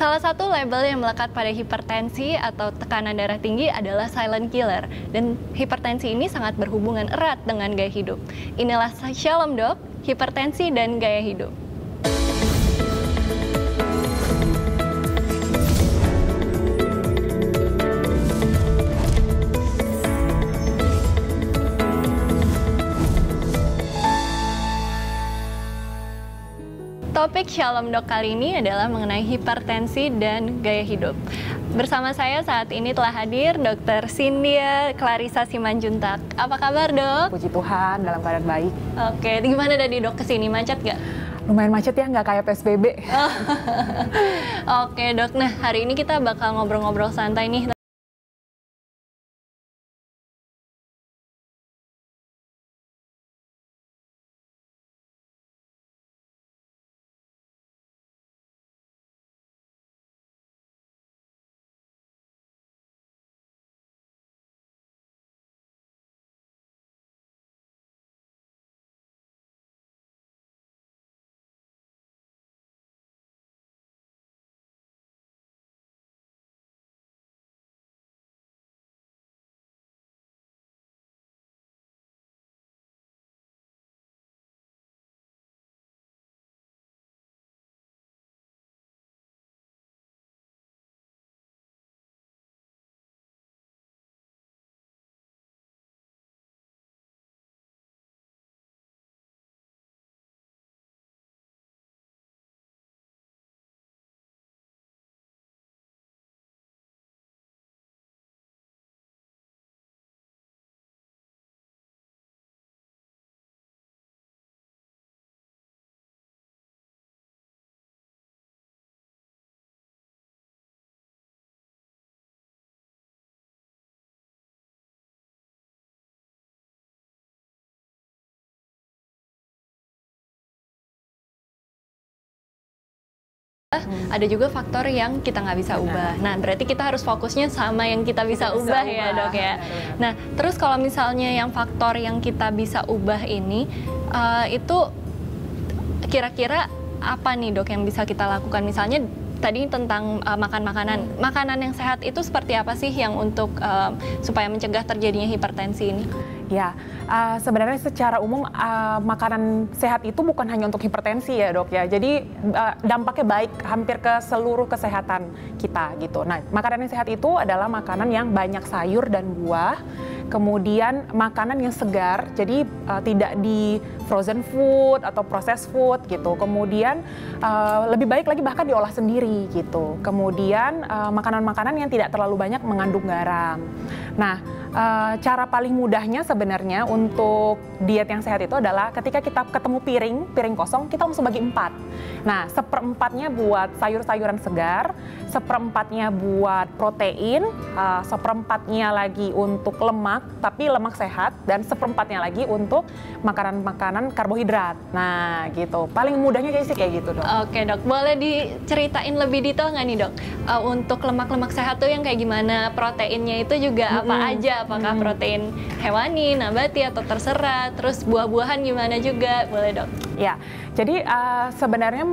Salah satu label yang melekat pada hipertensi atau tekanan darah tinggi adalah silent killer. Dan hipertensi ini sangat berhubungan erat dengan gaya hidup. Inilah Shalom Dok, hipertensi dan gaya hidup. Topik Shalom Dok kali ini adalah mengenai hipertensi dan gaya hidup. Bersama saya saat ini telah hadir Dr. Cynthia Clarissa Simanjuntak. Apa kabar, Dok? Puji Tuhan, dalam keadaan baik. Oke, gimana tadi, Dok, kesini? Macet nggak? Lumayan macet ya, nggak kayak PSBB. Oke, Dok. Nah, hari ini kita bakal ngobrol-ngobrol santai nih. Ada juga faktor yang kita nggak bisa ubah. Nah, berarti kita harus fokusnya sama yang kita bisa ubah ya, Dok ya. Nah, terus kalau misalnya yang faktor yang kita bisa ubah ini, itu kira-kira apa nih, Dok, yang bisa kita lakukan? Misalnya tadi tentang makan makanan yang sehat itu seperti apa sih yang untuk supaya mencegah terjadinya hipertensi ini? Ya, sebenarnya secara umum makanan sehat itu bukan hanya untuk hipertensi ya, Dok ya. Jadi dampaknya baik hampir ke seluruh kesehatan kita gitu. Nah, makanan yang sehat itu adalah makanan yang banyak sayur dan buah, kemudian makanan yang segar, jadi tidak di frozen food atau processed food gitu. Kemudian lebih baik lagi bahkan diolah sendiri gitu. Kemudian makanan-makanan yang tidak terlalu banyak mengandung garam. Nah, cara paling mudahnya sebenarnya untuk diet yang sehat itu adalah ketika kita ketemu piring kosong, kita langsung bagi 4. Nah, 1/4-nya buat sayur-sayuran segar, 1/4-nya buat protein, 1/4-nya lagi untuk lemak, tapi lemak sehat, dan 1/4-nya lagi untuk makanan-makanan karbohidrat. Nah, gitu. Paling mudahnya sih kayak gitu, Dok. Oke, Dok. Boleh diceritain lebih detail nggak nih, Dok? Untuk lemak-lemak sehat tuh yang kayak gimana? Proteinnya itu juga apa aja? Apakah protein hewani, nabati, atau terserah? Terus buah-buahan gimana juga? Boleh, Dok? Ya, jadi sebenarnya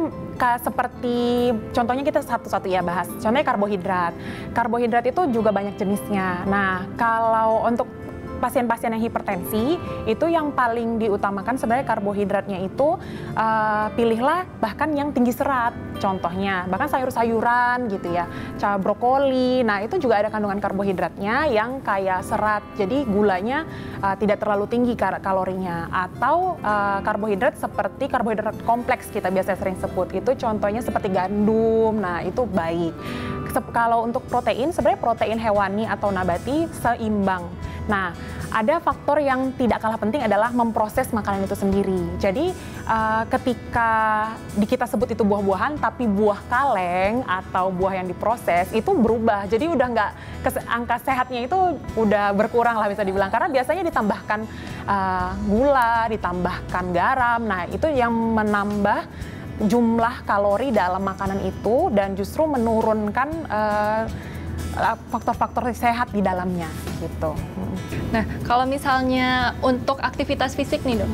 seperti contohnya kita satu-satu ya bahas. Contohnya karbohidrat. Karbohidrat itu juga banyak jenisnya. Nah, kalau untuk pasien-pasien yang hipertensi, itu yang paling diutamakan sebenarnya karbohidratnya itu pilihlah bahkan yang tinggi serat. Contohnya, bahkan sayur-sayuran gitu ya, brokoli. Nah, itu juga ada kandungan karbohidratnya yang kaya serat. Jadi gulanya tidak terlalu tinggi kalorinya. Atau karbohidrat seperti karbohidrat kompleks kita biasa sering sebut. Itu contohnya seperti gandum. Nah, itu baik. Kalau untuk protein, sebenarnya protein hewani atau nabati seimbang. Nah, ada faktor yang tidak kalah penting adalah memproses makanan itu sendiri. Jadi ketika kita sebut itu buah-buahan, tapi buah kaleng atau buah yang diproses itu berubah. Jadi udah nggak, angka sehatnya itu udah berkurang lah bisa dibilang. Karena biasanya ditambahkan gula, ditambahkan garam. Nah, itu yang menambah jumlah kalori dalam makanan itu dan justru menurunkan faktor-faktor sehat di dalamnya gitu. Nah, kalau misalnya untuk aktivitas fisik nih, Dok,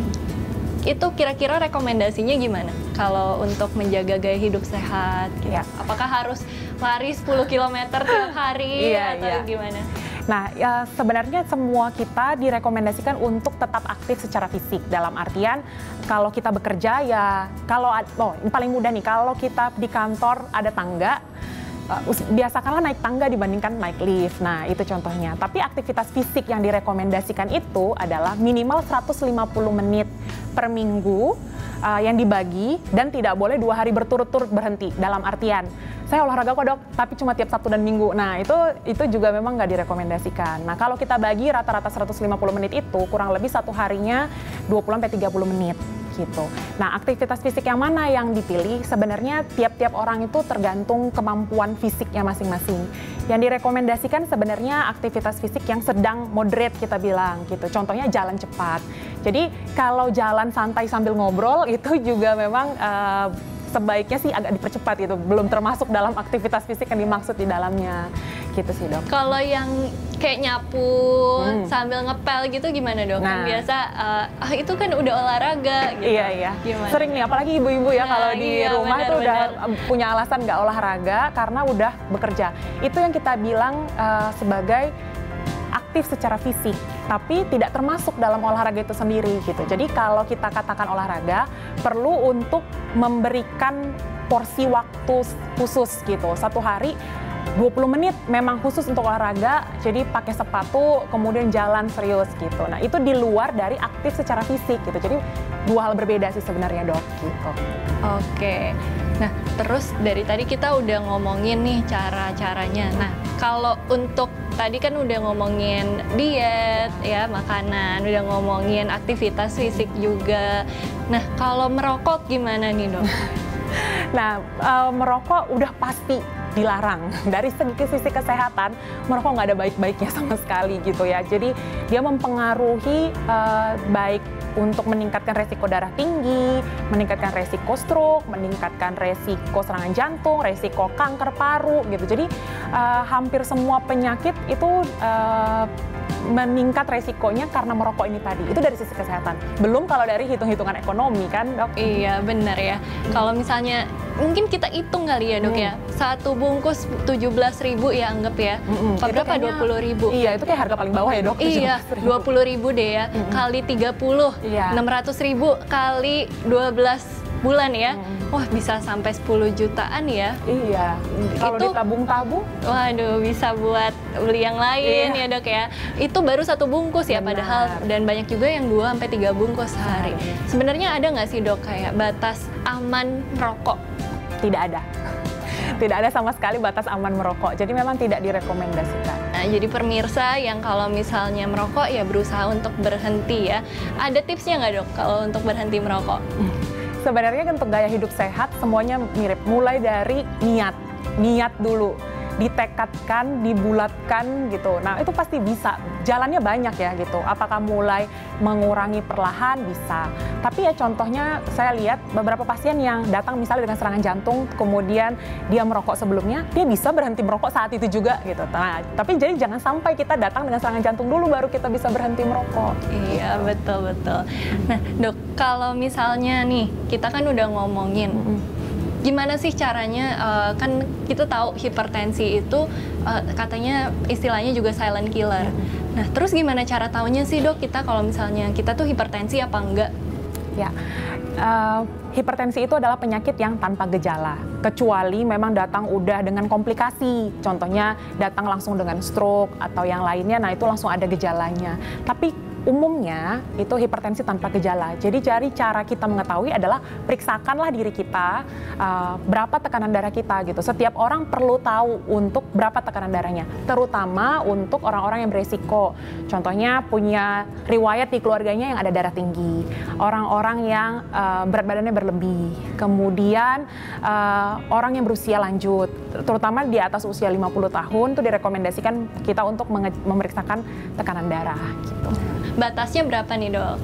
Itu kira-kira rekomendasinya gimana kalau untuk menjaga gaya hidup sehat? Gitu? Iya. Apakah harus lari 10 km tiap hari atau gimana? Nah, ya, sebenarnya semua kita direkomendasikan untuk tetap aktif secara fisik. Dalam artian, kalau kita bekerja ya, ini paling mudah nih, kalau kita di kantor ada tangga, biasakanlah naik tangga dibandingkan naik lift. Nah, itu contohnya. Tapi aktivitas fisik yang direkomendasikan itu adalah minimal 150 menit per minggu yang dibagi, dan tidak boleh 2 hari berturut-turut berhenti. Dalam artian, saya olahraga kok dok, tapi cuma tiap Sabtu dan Minggu. Nah, itu juga memang nggak direkomendasikan. Nah, kalau kita bagi rata-rata 150 menit itu, kurang lebih satu harinya 20-30 menit. Gitu. Nah, aktivitas fisik yang mana yang dipilih? Sebenarnya tiap-tiap orang itu tergantung kemampuan fisiknya masing-masing. Yang direkomendasikan sebenarnya aktivitas fisik yang sedang moderate kita bilang gitu. Contohnya jalan cepat. Jadi kalau jalan santai sambil ngobrol itu juga memang sebaiknya sih agak dipercepat gitu. Belum termasuk dalam aktivitas fisik yang dimaksud di dalamnya. Gitu sih dok. Kalau yang kayak nyapu sambil ngepel gitu gimana dok? Nah, kan biasa itu kan udah olahraga gitu. Iya. Gimana? Sering nih, apalagi ibu-ibu ya kalau di rumah benar, tuh udah punya alasan nggak olahraga karena udah bekerja. Itu yang kita bilang sebagai aktif secara fisik, tapi tidak termasuk dalam olahraga itu sendiri gitu. Jadi kalau kita katakan olahraga, perlu untuk memberikan porsi waktu khusus gitu. Satu hari 20 menit memang khusus untuk olahraga, jadi pakai sepatu, kemudian jalan serius gitu. Nah, itu di luar dari aktif secara fisik gitu. Jadi dua hal berbeda sih sebenarnya dok gitu. Oke. Nah, terus dari tadi kita udah ngomongin nih cara-caranya. Nah, kalau untuk tadi kan udah ngomongin diet ya, makanan, udah ngomongin aktivitas fisik juga. Nah, kalau merokok gimana nih dok? Nah, merokok udah pasti dilarang. Dari sisi kesehatan, merokok nggak ada baik-baiknya sama sekali gitu ya. Jadi dia mempengaruhi baik untuk meningkatkan resiko darah tinggi, meningkatkan resiko stroke, meningkatkan resiko serangan jantung, resiko kanker paru gitu. Jadi hampir semua penyakit itu meningkat resikonya karena merokok ini tadi. Itu dari sisi kesehatan. Belum kalau dari hitung-hitungan ekonomi kan dok? Iya benar ya. Kalau misalnya mungkin kita hitung kali ya dok ya. Satu bungkus 17.000 ya anggap ya. Berapa? 20.000. Iya, itu kayak harga paling bawah ya dok. Iya, 20.000 deh ya. Kali 30, 600.000 kali 12 bulan ya. Wah, bisa sampai 10 jutaan ya. Iya. Kalau ditabung-tabung, waduh, bisa buat beli yang lain ya dok ya. Itu baru satu bungkus ya. Benar. Padahal, dan banyak juga yang 2-3 bungkus sehari. Sebenarnya ada nggak sih dok kayak batas aman merokok? Tidak ada. Tidak ada sama sekali batas aman merokok. Jadi memang tidak direkomendasikan. Nah, jadi pemirsa yang kalau misalnya merokok ya berusaha untuk berhenti ya. Ada tipsnya nggak dok kalau untuk berhenti merokok? Sebenarnya untuk gaya hidup sehat semuanya mirip. Mulai dari niat dulu, ditekadkan, dibulatkan gitu. Nah itu pasti bisa. Jalannya banyak ya gitu. Apakah mulai mengurangi perlahan bisa. Tapi ya contohnya saya lihat beberapa pasien yang datang misalnya dengan serangan jantung, kemudian dia merokok sebelumnya, dia bisa berhenti merokok saat itu juga gitu. Nah tapi jadi jangan sampai kita datang dengan serangan jantung dulu baru kita bisa berhenti merokok. Iya betul. Nah dok, kalau misalnya nih kita kan udah ngomongin gimana sih caranya, kan kita tahu hipertensi itu katanya istilahnya juga silent killer. Nah terus gimana cara taunya sih dok kita kalau misalnya kita tuh hipertensi apa enggak? Ya, hipertensi itu adalah penyakit yang tanpa gejala, kecuali memang datang udah dengan komplikasi. Contohnya datang langsung dengan stroke atau yang lainnya, nah itu langsung ada gejalanya. Tapi umumnya itu hipertensi tanpa gejala. Jadi cara kita mengetahui adalah periksakanlah diri kita berapa tekanan darah kita gitu. Setiap orang perlu tahu untuk berapa tekanan darahnya, terutama untuk orang-orang yang beresiko. Contohnya punya riwayat di keluarganya yang ada darah tinggi, orang-orang yang berat badannya berlebih, kemudian orang yang berusia lanjut, terutama di atas usia 50 tahun itu direkomendasikan kita untuk memeriksakan tekanan darah gitu. Batasnya berapa nih dok?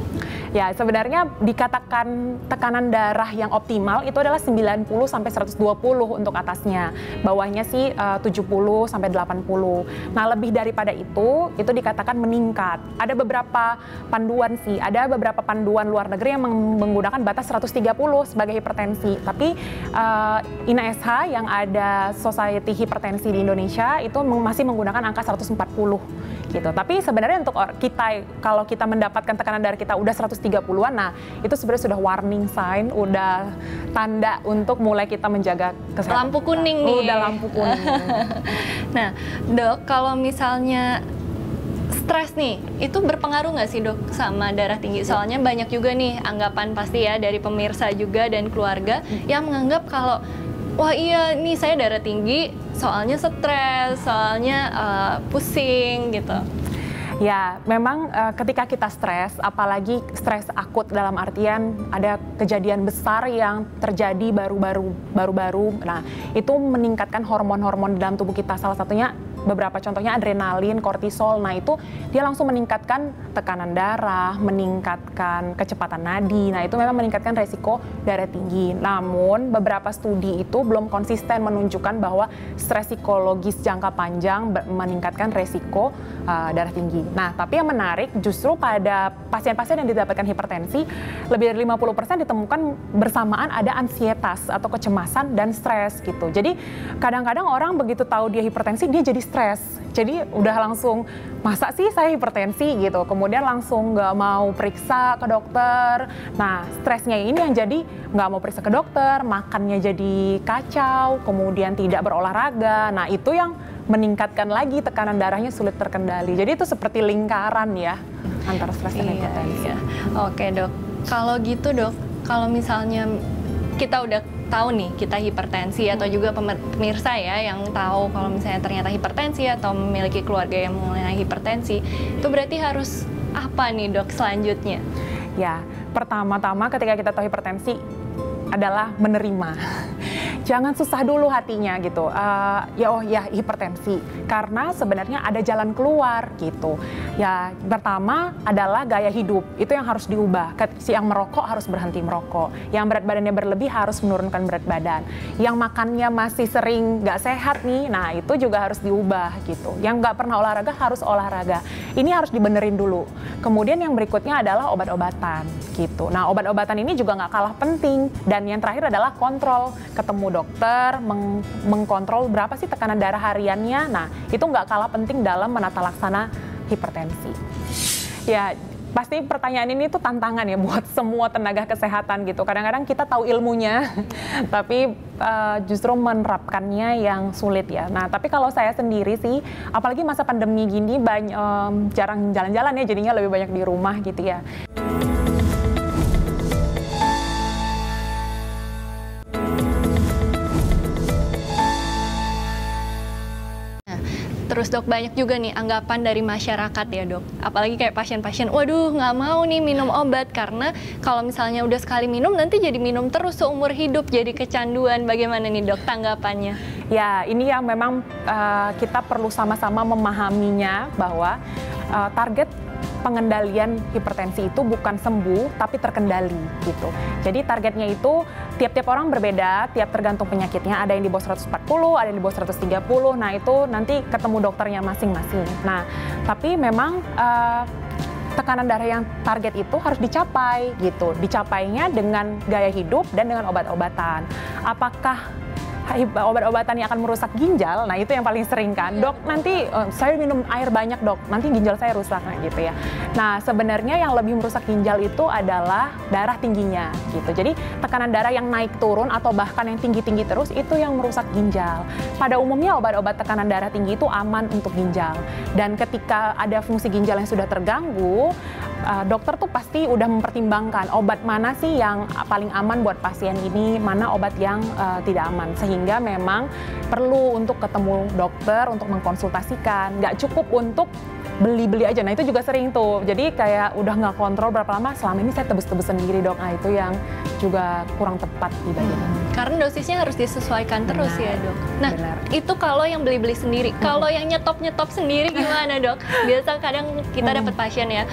Ya, sebenarnya dikatakan tekanan darah yang optimal itu adalah 90 sampai 120 untuk atasnya. Bawahnya sih 70 sampai 80. Nah, lebih daripada itu dikatakan meningkat. Ada beberapa panduan sih, ada beberapa panduan luar negeri yang menggunakan batas 130 sebagai hipertensi. Tapi INASH yang ada Society Hipertensi di Indonesia itu masih menggunakan angka 140 gitu. Tapi sebenarnya untuk kita, kalau kita mendapatkan tekanan darah kita udah 130-an, nah itu sebenarnya sudah warning sign, udah tanda untuk mulai kita menjaga kesehatan. Lampu kuning nih. Udah lampu kuning. Nah, Dok, kalau misalnya stres nih, itu berpengaruh nggak sih, Dok, sama darah tinggi? Soalnya banyak juga nih anggapan pasti ya dari pemirsa juga dan keluarga yang menganggap kalau wah iya nih saya darah tinggi soalnya stres, soalnya pusing gitu. Ya, memang ketika kita stres, apalagi stres akut dalam artian ada kejadian besar yang terjadi baru-baru, nah itu meningkatkan hormon-hormon dalam tubuh kita. Salah satunya beberapa contohnya adrenalin, kortisol. Nah itu dia langsung meningkatkan tekanan darah, meningkatkan kecepatan nadi. Nah itu memang meningkatkan resiko darah tinggi. Namun beberapa studi itu belum konsisten menunjukkan bahwa stres psikologis jangka panjang meningkatkan resiko darah tinggi. Nah tapi yang menarik justru pada pasien-pasien yang didapatkan hipertensi, lebih dari 50% ditemukan bersamaan ada ansietas atau kecemasan dan stres gitu. Jadi kadang-kadang orang begitu tahu dia hipertensi, dia jadi stres. Jadi udah langsung, masa sih saya hipertensi gitu. Kemudian langsung nggak mau periksa ke dokter. Nah, stresnya ini yang jadi nggak mau periksa ke dokter, makannya jadi kacau, kemudian tidak berolahraga. Nah, itu yang meningkatkan lagi tekanan darahnya sulit terkendali. Jadi itu seperti lingkaran ya antara stres dan hipertensi. Iya. Oke, Dok. Kalau gitu, Dok, kalau misalnya kita udah tahu nih kita hipertensi atau juga pemirsa ya yang tahu kalau misalnya ternyata hipertensi atau memiliki keluarga yang mengalami hipertensi, itu berarti harus apa nih, Dok, selanjutnya? Ya, pertama-tama ketika kita tahu hipertensi adalah menerima. Jangan susah dulu hatinya gitu. Ya hipertensi, karena sebenarnya ada jalan keluar gitu. Ya pertama adalah gaya hidup, itu yang harus diubah. Yang merokok harus berhenti merokok. Yang berat badannya berlebih harus menurunkan berat badan. Yang makannya masih sering nggak sehat nih, nah itu juga harus diubah gitu. Yang nggak pernah olahraga harus olahraga. Ini harus dibenerin dulu. Kemudian yang berikutnya adalah obat-obatan gitu. Nah obat-obatan ini juga nggak kalah penting. Dan yang terakhir adalah kontrol, ketemu dokter, mengkontrol berapa sih tekanan darah hariannya. Nah, itu nggak kalah penting dalam menata laksana hipertensi. Ya, pasti pertanyaan ini tuh tantangan ya buat semua tenaga kesehatan gitu. Kadang-kadang kita tahu ilmunya, tapi justru menerapkannya yang sulit ya. Nah, tapi kalau saya sendiri sih, apalagi masa pandemi gini, jarang jalan-jalan ya, jadinya lebih banyak di rumah gitu ya. Terus, Dok, banyak juga nih anggapan dari masyarakat ya, Dok. Apalagi kayak pasien-pasien, waduh nggak mau nih minum obat karena kalau misalnya udah sekali minum nanti jadi minum terus seumur hidup, jadi kecanduan. Bagaimana nih, Dok, tanggapannya? Ya, ini yang memang kita perlu sama-sama memahaminya bahwa target pengendalian hipertensi itu bukan sembuh tapi terkendali gitu. Jadi targetnya itu tiap-tiap orang berbeda, tiap tergantung penyakitnya. Ada yang di bawah 140, ada yang di bawah 130. Nah itu nanti ketemu dokternya masing-masing. Nah tapi memang tekanan darah yang target itu harus dicapai gitu. Dicapainya dengan gaya hidup dan dengan obat-obatan. Apakah obat-obatan yang akan merusak ginjal? Nah itu yang paling sering kan, dok nanti saya minum air banyak dok, nanti ginjal saya rusak gitu ya. Nah sebenarnya yang lebih merusak ginjal itu adalah darah tingginya gitu. Jadi tekanan darah yang naik turun atau bahkan yang tinggi-tinggi terus itu yang merusak ginjal. Pada umumnya obat-obat tekanan darah tinggi itu aman untuk ginjal. Dan ketika ada fungsi ginjal yang sudah terganggu, dokter tuh pasti udah mempertimbangkan obat mana sih yang paling aman buat pasien ini, mana obat yang tidak aman. Sehingga memang perlu untuk ketemu dokter untuk mengkonsultasikan. Nggak cukup untuk beli-beli aja. Nah itu juga sering tuh. Jadi kayak udah nggak kontrol berapa lama, selama ini saya tebus-tebus sendiri dok. Nah itu yang juga kurang tepat di bagian ini. Karena dosisnya harus disesuaikan terus ya dok. Nah itu kalau yang beli-beli sendiri. Kalau yang nyetop-nyetop sendiri gimana dok? Biasa kadang kita dapat pasien ya,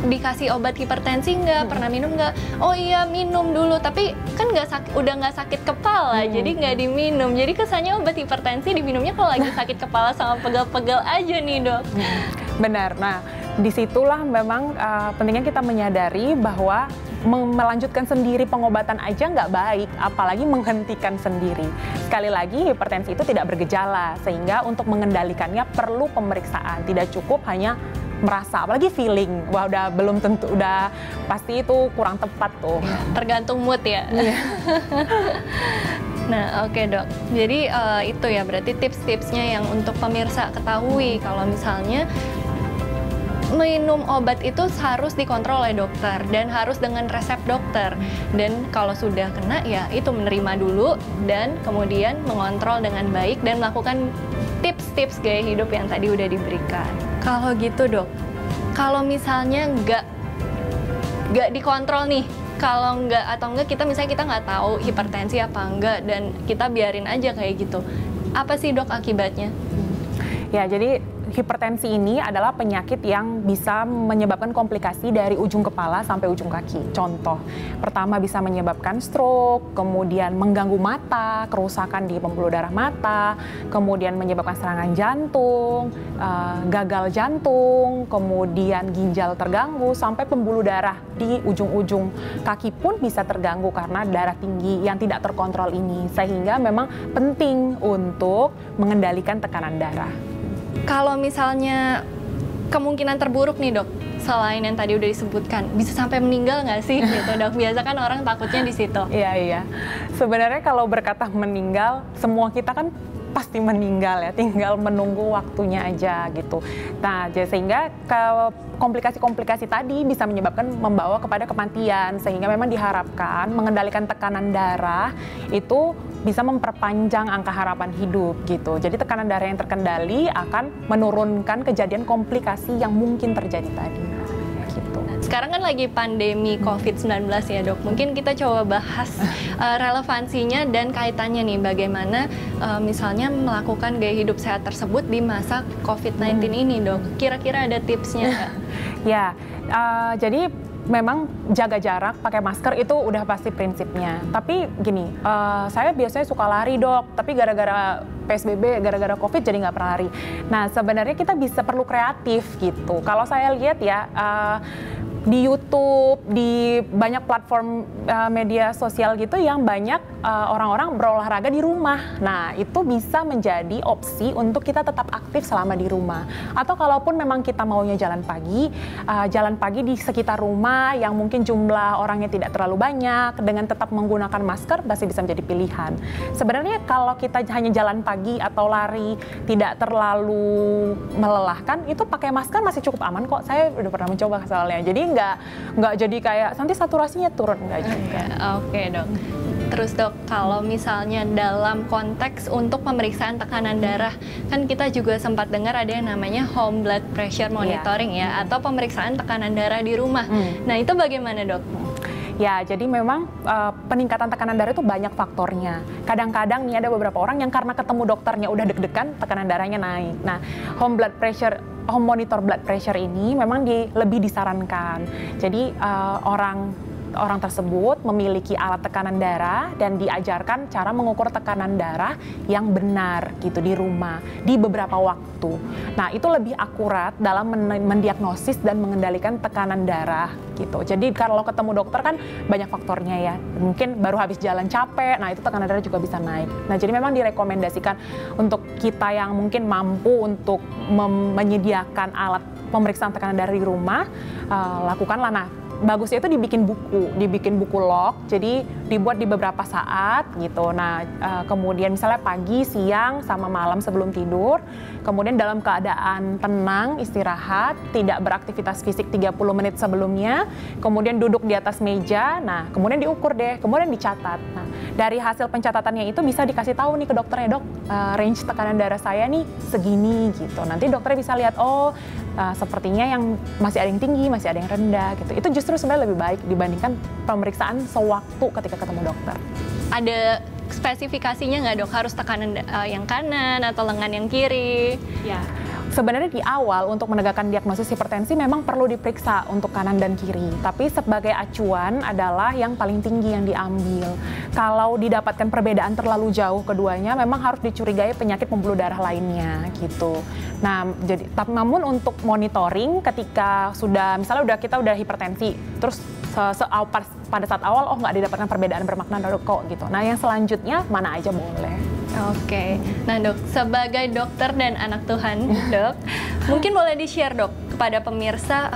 dikasih obat hipertensi nggak, pernah minum nggak? Oh iya minum dulu, tapi kan udah nggak sakit kepala, jadi nggak diminum. Jadi kesannya obat hipertensi diminumnya kalau lagi sakit kepala sama pegel-pegel aja nih dok. Benar. Nah, disitulah memang pentingnya kita menyadari bahwa melanjutkan sendiri pengobatan aja nggak baik, apalagi menghentikan sendiri. Sekali lagi, hipertensi itu tidak bergejala, sehingga untuk mengendalikannya perlu pemeriksaan. Tidak cukup hanya merasa, apalagi feeling, wah udah belum tentu, udah pasti itu kurang tepat tuh. Tergantung mood ya. Nah, oke dok. Jadi itu ya berarti tips-tipsnya yang untuk pemirsa ketahui kalau misalnya minum obat itu harus dikontrol oleh dokter dan harus dengan resep dokter. Dan kalau sudah kena ya itu menerima dulu dan kemudian mengontrol dengan baik dan melakukan tips-tips gaya hidup yang tadi udah diberikan. Kalau gitu dok, kalau misalnya nggak dikontrol nih, kalau nggak kita misalnya kita nggak tahu hipertensi apa enggak dan kita biarin aja kayak gitu, apa sih dok akibatnya? Ya, jadi hipertensi ini adalah penyakit yang bisa menyebabkan komplikasi dari ujung kepala sampai ujung kaki. Contoh, pertama bisa menyebabkan stroke, kemudian mengganggu mata, kerusakan di pembuluh darah mata, kemudian menyebabkan serangan jantung, gagal jantung, kemudian ginjal terganggu, sampai pembuluh darah di ujung-ujung kaki pun bisa terganggu karena darah tinggi yang tidak terkontrol ini. Sehingga memang penting untuk mengendalikan tekanan darah. Kalau misalnya kemungkinan terburuk nih dok, selain yang tadi udah disebutkan, bisa sampai meninggal nggak sih gitu dok? Biasa kan orang takutnya di situ. Iya. Sebenarnya kalau berkata meninggal, semua kita kan pasti meninggal ya, tinggal menunggu waktunya aja gitu. Nah, sehingga komplikasi-komplikasi tadi bisa membawa kepada kematian, sehingga memang diharapkan mengendalikan tekanan darah itu bisa memperpanjang angka harapan hidup gitu. Jadi tekanan darah yang terkendali akan menurunkan kejadian komplikasi yang mungkin terjadi tadi. Gitu. Sekarang kan lagi pandemi COVID-19 ya dok, mungkin kita coba bahas relevansinya dan kaitannya nih bagaimana misalnya melakukan gaya hidup sehat tersebut di masa COVID-19 ini dok. Kira-kira ada tipsnya nggak? Ya, jadi memang jaga jarak, pakai masker itu udah pasti prinsipnya. Tapi gini, saya biasanya suka lari dok, tapi gara-gara PSBB, gara-gara COVID jadi nggak pernah lari. Nah sebenarnya kita perlu kreatif gitu. Kalau saya lihat ya, di YouTube, di banyak platform media sosial gitu yang banyak orang-orang berolahraga di rumah. Nah, itu bisa menjadi opsi untuk kita tetap aktif selama di rumah. Atau kalaupun memang kita maunya jalan pagi di sekitar rumah yang mungkin jumlah orangnya tidak terlalu banyak, dengan tetap menggunakan masker masih bisa menjadi pilihan. Sebenarnya kalau kita hanya jalan pagi atau lari tidak terlalu melelahkan, itu pakai masker masih cukup aman kok. Saya udah pernah mencoba soalnya. Jadi nggak jadi kayak nanti saturasinya turun, nggak juga. Oke dok. Terus dok, kalau misalnya dalam konteks untuk pemeriksaan tekanan darah, kan kita juga sempat dengar ada yang namanya home blood pressure monitoring ya, atau pemeriksaan tekanan darah di rumah. Nah itu bagaimana dok? Ya, jadi memang peningkatan tekanan darah itu banyak faktornya. Kadang-kadang nih ada beberapa orang yang karena ketemu dokternya udah deg-degan, tekanan darahnya naik. Nah, home monitor blood pressure ini memang lebih disarankan. Jadi orang tersebut memiliki alat tekanan darah dan diajarkan cara mengukur tekanan darah yang benar gitu di rumah di beberapa waktu. Nah, itu lebih akurat dalam mendiagnosis dan mengendalikan tekanan darah gitu. Jadi kalau ketemu dokter kan banyak faktornya ya. Mungkin baru habis jalan capek, nah itu tekanan darah juga bisa naik. Nah, jadi memang direkomendasikan untuk kita yang mungkin mampu untuk menyediakan alat pemeriksaan tekanan darah di rumah, lakukanlah. Nah, bagusnya itu dibikin buku log, jadi dibuat di beberapa saat gitu. Nah, kemudian misalnya pagi, siang, sama malam sebelum tidur, kemudian dalam keadaan tenang, istirahat, tidak beraktivitas fisik 30 menit sebelumnya, kemudian duduk di atas meja, nah kemudian diukur deh, kemudian dicatat. Nah, dari hasil pencatatannya itu bisa dikasih tahu nih ke dokternya, dok, range tekanan darah saya nih segini gitu. Nanti dokternya bisa lihat, sepertinya yang masih ada yang tinggi, masih ada yang rendah gitu. Itu justru sebenarnya lebih baik dibandingkan pemeriksaan sewaktu ketika ketemu dokter. Ada spesifikasinya nggak dok? Harus tekanan yang kanan atau lengan yang kiri? Ya, Sebenarnya di awal untuk menegakkan diagnosis hipertensi memang perlu diperiksa untuk kanan dan kiri. Tapi sebagai acuan adalah yang paling tinggi yang diambil. Kalau didapatkan perbedaan terlalu jauh keduanya, memang harus dicurigai penyakit pembuluh darah lainnya gitu. Nah, jadi namun untuk monitoring ketika misalnya kita udah hipertensi, terus pada saat awal nggak didapatkan perbedaan bermakna kok gitu. Nah, yang selanjutnya mana aja boleh. Oke, nah dok, sebagai dokter dan anak Tuhan, dok, mungkin boleh di-share dok kepada pemirsa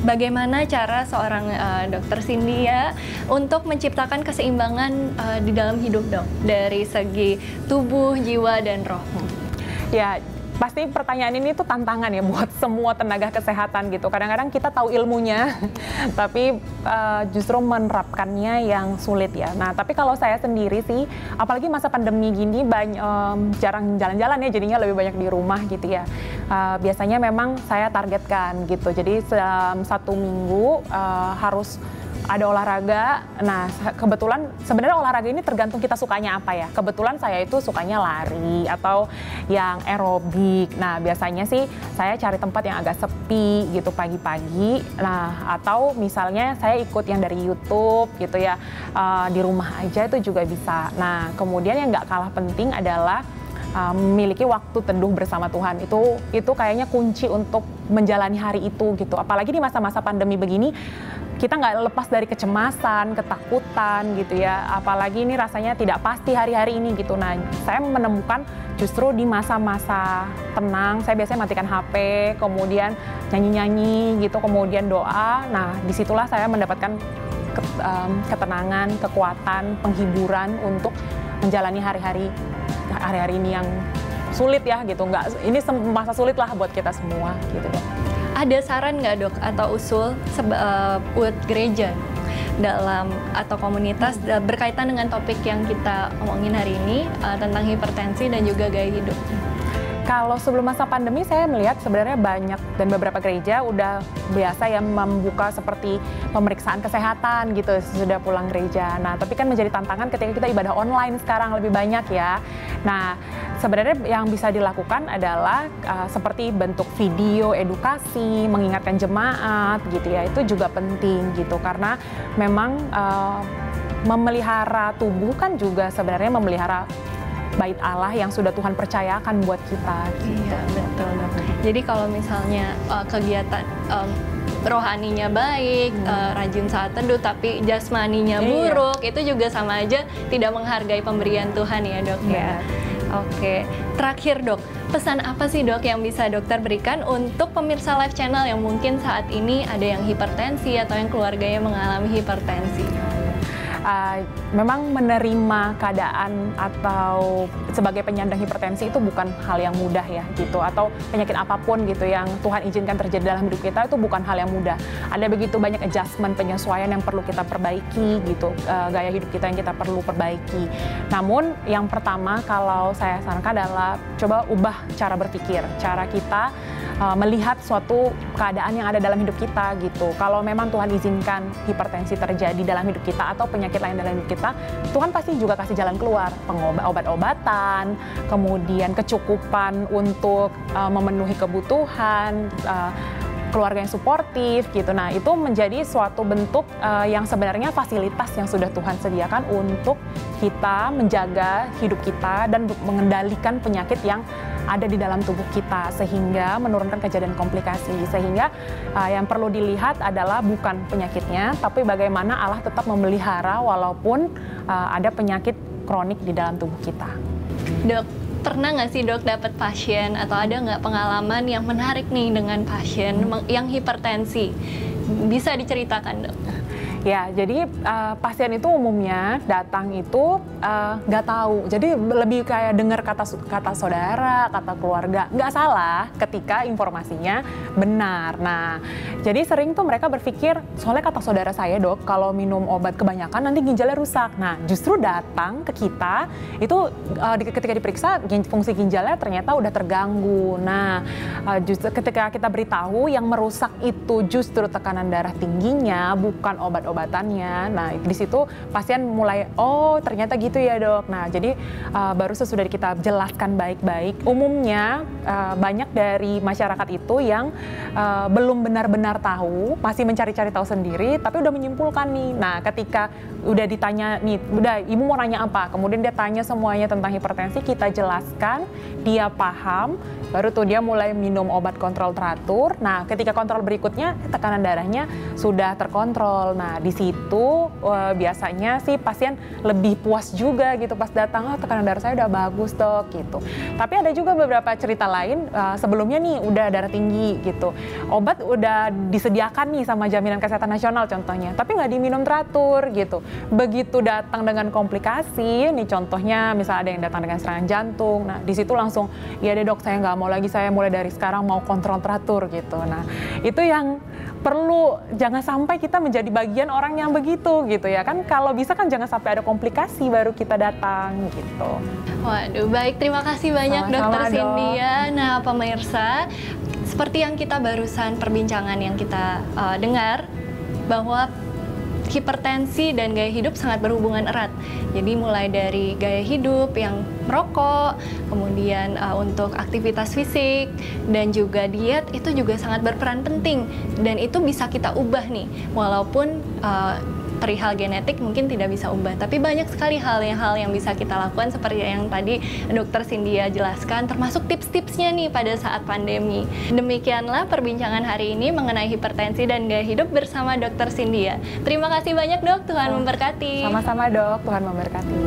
bagaimana cara seorang dokter Cynthia untuk menciptakan keseimbangan di dalam hidup dok, dari segi tubuh, jiwa, dan roh. Ya, pasti pertanyaan ini tuh tantangan ya buat semua tenaga kesehatan gitu. Kadang-kadang kita tahu ilmunya, tapi justru menerapkannya yang sulit ya. Nah, tapi kalau saya sendiri sih, apalagi masa pandemi gini jarang jalan-jalan ya, jadinya lebih banyak di rumah gitu ya. Biasanya memang saya targetkan gitu. Jadi 1 minggu harus ada olahraga. Nah, kebetulan sebenarnya olahraga ini tergantung kita sukanya apa ya. Kebetulan saya itu sukanya lari atau yang aerobik. Nah, biasanya sih saya cari tempat yang agak sepi gitu pagi-pagi. Nah, atau misalnya saya ikut yang dari YouTube gitu ya. Di rumah aja itu juga bisa. Nah, kemudian yang nggak kalah penting adalah memiliki waktu teduh bersama Tuhan. Itu kayaknya kunci untuk menjalani hari itu gitu. Apalagi di masa-masa pandemi begini, kita nggak lepas dari kecemasan, ketakutan gitu ya. Apalagi ini rasanya tidak pasti hari-hari ini gitu. Nah, saya menemukan justru di masa-masa tenang, saya biasanya matikan HP, kemudian nyanyi-nyanyi gitu, kemudian doa. Nah, disitulah saya mendapatkan ketenangan, kekuatan, penghiburan untuk menjalani hari-hari ini yang sulit ya gitu. Ini masa sulit lah buat kita semua gitu dok. Ada saran nggak dok atau usul buat gereja atau komunitas berkaitan dengan topik yang kita omongin hari ini tentang hipertensi dan juga gaya hidup? Kalau sebelum masa pandemi saya melihat sebenarnya banyak dan beberapa gereja udah biasa ya membuka seperti pemeriksaan kesehatan gitu sudah pulang gereja. Nah, tapi kan menjadi tantangan ketika kita ibadah online sekarang lebih banyak ya. Nah, sebenarnya yang bisa dilakukan adalah seperti bentuk video edukasi, mengingatkan jemaat gitu ya. Itu juga penting gitu karena memang memelihara tubuh kan juga sebenarnya memelihara bait Allah yang sudah Tuhan percayakan buat kita. Gitu. Iya, betul dok. Jadi kalau misalnya kegiatan rohaninya baik, rajin saat teduh, tapi jasmaninya buruk, itu juga sama aja tidak menghargai pemberian Tuhan ya dok ya. Oke, terakhir dok, pesan apa sih dok yang bisa dokter berikan untuk pemirsa live channel yang mungkin saat ini ada yang hipertensi atau yang keluarganya mengalami hipertensi? Memang menerima keadaan atau sebagai penyandang hipertensi itu bukan hal yang mudah ya gitu, atau penyakit apapun gitu yang Tuhan izinkan terjadi dalam hidup kita itu bukan hal yang mudah. Ada begitu banyak adjustment, penyesuaian yang perlu kita perbaiki gitu, gaya hidup kita yang kita perlu perbaiki. Namun yang pertama kalau saya sarankan adalah coba ubah cara berpikir, cara kita melihat suatu keadaan yang ada dalam hidup kita gitu. Kalau memang Tuhan izinkan hipertensi terjadi dalam hidup kita atau penyakit lain dalam hidup kita, Tuhan pasti juga kasih jalan keluar, obat-obatan, kemudian kecukupan untuk memenuhi kebutuhan, keluarga yang suportif gitu. Nah, itu menjadi suatu bentuk yang sebenarnya fasilitas yang sudah Tuhan sediakan untuk kita menjaga hidup kita dan mengendalikan penyakit yang ada di dalam tubuh kita sehingga menurunkan kejadian komplikasi. Sehingga yang perlu dilihat adalah bukan penyakitnya, tapi bagaimana Allah tetap memelihara walaupun ada penyakit kronik di dalam tubuh kita. Dok, pernah nggak sih dok dapat pasien atau ada nggak pengalaman yang menarik nih dengan pasien yang hipertensi? Bisa diceritakan dok? Ya, jadi pasien itu umumnya datang itu nggak tahu. Jadi lebih kayak dengar kata saudara, kata keluarga. Nggak salah ketika informasinya benar. Nah, jadi sering tuh mereka berpikir, soalnya kata saudara saya dok, kalau minum obat kebanyakan nanti ginjalnya rusak. Nah, justru datang ke kita, itu ketika diperiksa fungsi ginjalnya ternyata udah terganggu. Nah, justru ketika kita beritahu yang merusak itu justru tekanan darah tingginya, bukan obat obat-obatannya. Nah, di situ pasien mulai, oh ternyata gitu ya dok. Nah, jadi baru sesudah kita jelaskan baik-baik. Umumnya banyak dari masyarakat itu yang belum benar-benar tahu, masih mencari-cari tahu sendiri, tapi udah menyimpulkan nih. Nah, ketika udah ditanya nih, udah ibu mau nanya apa, kemudian dia tanya semuanya tentang hipertensi, kita jelaskan, dia paham, baru tuh dia mulai minum obat kontrol teratur. Nah, ketika kontrol berikutnya tekanan darahnya sudah terkontrol. Nah, di situ biasanya sih pasien lebih puas juga gitu pas datang, tekanan darah saya udah bagus dok gitu. Tapi ada juga beberapa cerita lain, sebelumnya nih udah darah tinggi gitu. Obat udah disediakan nih sama Jaminan Kesehatan Nasional contohnya, tapi nggak diminum teratur gitu. Begitu datang dengan komplikasi, nih contohnya misalnya ada yang datang dengan serangan jantung, nah di situ langsung, ya deh dok saya nggak mau lagi, saya mulai dari sekarang mau kontrol teratur gitu. Nah itu yang perlu, jangan sampai kita menjadi bagian orang yang begitu gitu ya kan. Kalau bisa kan jangan sampai ada komplikasi baru kita datang gitu. Waduh, baik, terima kasih banyak Dokter Cynthia. Nah pemirsa, seperti yang kita barusan perbincangan yang kita dengar, bahwa hipertensi dan gaya hidup sangat berhubungan erat. Jadi mulai dari gaya hidup yang merokok, kemudian untuk aktivitas fisik, dan juga diet itu juga sangat berperan penting. Dan itu bisa kita ubah nih, walaupun perihal genetik mungkin tidak bisa ubah, tapi banyak sekali hal yang bisa kita lakukan seperti yang tadi Dokter Cynthia jelaskan, termasuk tips-tipsnya nih pada saat pandemi. Demikianlah perbincangan hari ini mengenai hipertensi dan gaya hidup bersama Dokter Cynthia. Terima kasih banyak dok, Tuhan memberkati. Sama-sama dok, Tuhan memberkati.